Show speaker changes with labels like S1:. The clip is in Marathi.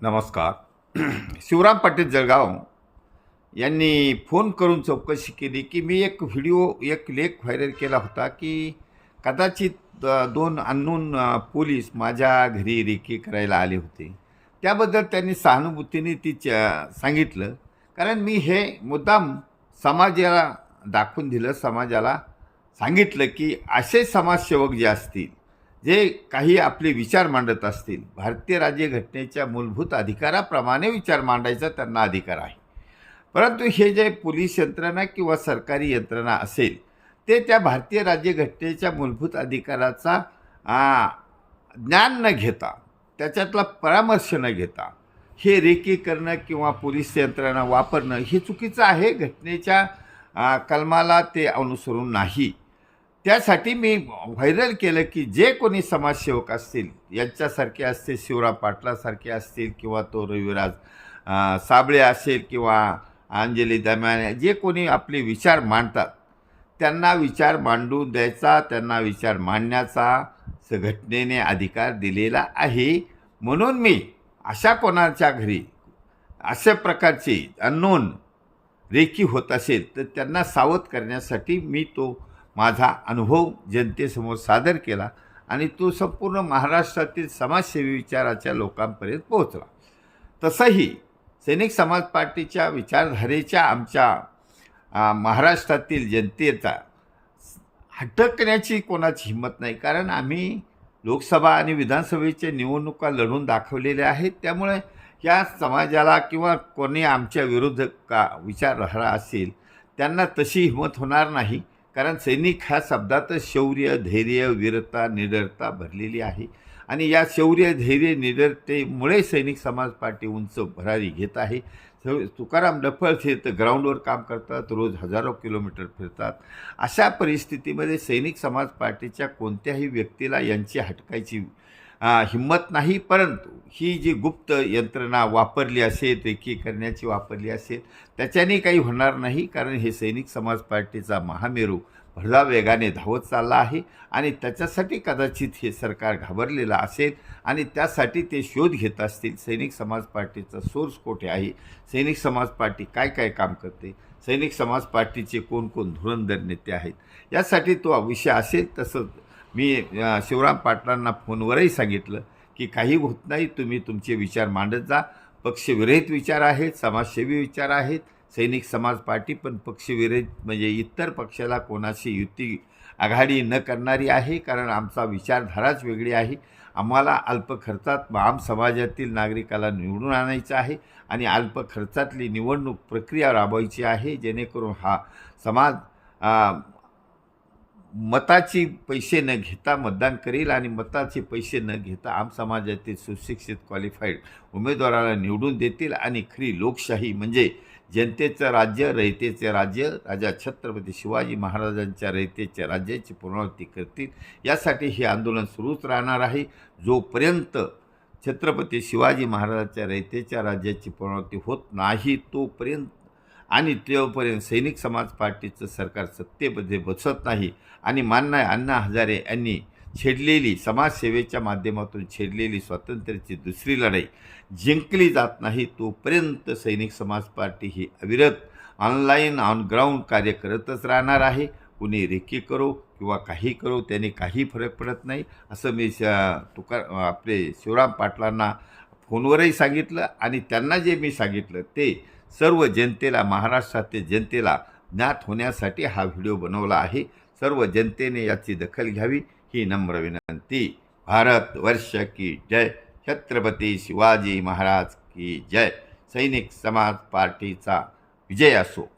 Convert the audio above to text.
S1: नमस्कार. शिवराम पाटील जळगाव यांनी फोन करून चौकशी केली की मी एक लेख व्हायरल केला होता की कदाचित दोन अननोन पोलीस माझ्या घरी रेकी करायला आले होते. त्याबद्दल त्यांनी सहानुभूतीने सांगितलं, कारण मी हे मुद्दाम समाजाला दाखवून दिलं, समाजाला सांगितलं की असे समाजसेवक जे असतील, जे काही आपले विचार मांडत असतील, भारतीय राज्यघटनेच्या मूलभूत अधिकाराप्रमाणे विचार मांडायचा त्यांना अधिकार आहे. परंतु हे जे पोलीस यंत्रणा किंवा सरकारी यंत्रणा असेल, ते त्या भारतीय राज्यघटनेच्या मूलभूत अधिकाराचा ज्ञान न घेता, त्याच्यातला परामर्श न घेता हे रेकी करणं किंवा पोलीस यंत्रणा वापरणं हे चुकीचं आहे. घटनेच्या कलमाला ते अनुसरून नाही. त्यासाठी मी व्हायरल केलं की जे कोणी समाजसेवक असतील, यांच्यासारखे असतील, शिवराम पाटलासारखे असतील किंवा तो रविराज साबळे असेल किंवा अंजली दमाने, जे कोणी आपले विचार मांडतात, त्यांना विचार मांडून द्यायचा, त्यांना विचार मांडण्याचा घटनेने अधिकार दिलेला आहे. म्हणून मी अशा कोणाच्या घरी अशा प्रकारची अननोन रेकी होत असेल तर त्यांना सावध करण्यासाठी मी तो माझा अनुभव जनतेसमोर सादर केला आणि तो संपूर्ण महाराष्ट्रातील समाजसेवी विचाराच्या लोकांपर्यंत पोहोचला. तसंही सैनिक समाज पार्टीच्या विचारधारेच्या आमच्या महाराष्ट्रातील जनतेचा हटकण्याची कोणाची हिंमत नाही, कारण आम्ही लोकसभा आणि विधानसभेच्या निवडणुका लढून दाखवलेल्या आहेत. त्यामुळे या समाजाला किंवा कोणी आमच्या विरोधक विचारधारा असेल त्यांना तशी हिंमत होणार नाही, कारण सैनिक ह्या शब्दातच शौर्य, धैर्य, वीरता, निडरता भरलेली आहे आणि या शौर्य, धैर्य, निडरतेमुळे सैनिक समाज पार्टी उंच भरारी घेत आहे. तुकाराम डफळ हे तर ग्राउंडवर काम करतात, रोज हजारो किलोमीटर फिरतात. अशा परिस्थितीमध्ये सैनिक समाज पार्टीच्या कोणत्याही व्यक्तीला यांची हटकायची हिंमत नाही. परंतु ही जी गुप्त यंत्रणा वापरली असेल, रेकी करण्याची वापरली असेल, त्याच्याने काही होणार नाही, कारण हे सैनिक समाज पार्टीचा महामेरू भरधाव वेगाने धावत चालला आहे आणि त्याच्यासाठी कदाचित हे सरकार घाबरलेलं असेल आणि त्यासाठी ते शोध घेत असतील. सैनिक समाज पार्टीचा सोर्स कोठे आहे, सैनिक समाज पार्टी काय काय काम करते, सैनिक समाज पार्टीचे कोण धुरंधर नेते आहेत, यासाठी तो विषय असेल. तसं मी शिवराम पाटलांना फोनवरही सांगितलं की काही होत नाही, तुम्ही तुमचे विचार मांडत जा. पक्षविरहित विचार आहेत, समाजसेवी विचार आहेत. सैनिक समाज पार्टी पण पक्षविरहित म्हणजे इतर पक्षाला कोणाशी युती आघाडी न करणारी आहे, कारण आमचा विचारधाराच वेगळी आहे. आम्हाला अल्प खर्चात आम समाजातील नागरिकाला निवडून आणायचं आहे आणि अल्प खर्चातली निवडणूक प्रक्रिया राबवायची आहे, जेणेकरून हा समाज मताची पैसे न घेता मतदान करेल आणि मताचे पैसे न घेता आम समाजातील सुशिक्षित क्वालिफाईड उमेदवाराला निवडून देतील आणि खरी लोकशाही म्हणजे जनतेचं राज्य, रयतेचे राज्य, राजा छत्रपती शिवाजी महाराजांच्या रयतेच्या राज्याची पुनरावृत्ती करतील. यासाठी हे आंदोलन सुरूच राहणार आहे. जोपर्यंत छत्रपती शिवाजी महाराजांच्या रयतेच्या राज्याची पुनरावृत्ती होत नाही तोपर्यंत आणि तोपर्यंत सैनिक समाज पार्टीचं सरकार सत्तेमध्ये बसत नाही आणि माननीय अण्णा हजारे यांनी छेडलेली समाजसेवेच्या माध्यमातून छेडलेली स्वातंत्र्याची दुसरी लढाई जिंकली जात नाही तोपर्यंत सैनिक समाज पार्टी ही अविरत ऑनलाईन ऑन ग्राउंड कार्य करतच राहणार आहे. कुणी रेकी करो किंवा काही करो त्याने काही फरक पडत नाही, असं मी आपले शिवराम पाटलांना फोनवरही सांगितलं आणि त्यांना जे मी सांगितलं ते सर्व जनतेला, महाराष्ट्रातील जनतेला ज्ञात होण्यासाठी हा व्हिडिओ बनवला आहे. सर्व जनतेने याची दखल घ्यावी ही नम्र विनंती. भारतवर्ष की जय, छत्रपती शिवाजी महाराज की जय. सैनिक समाज पार्टीचा विजय असो.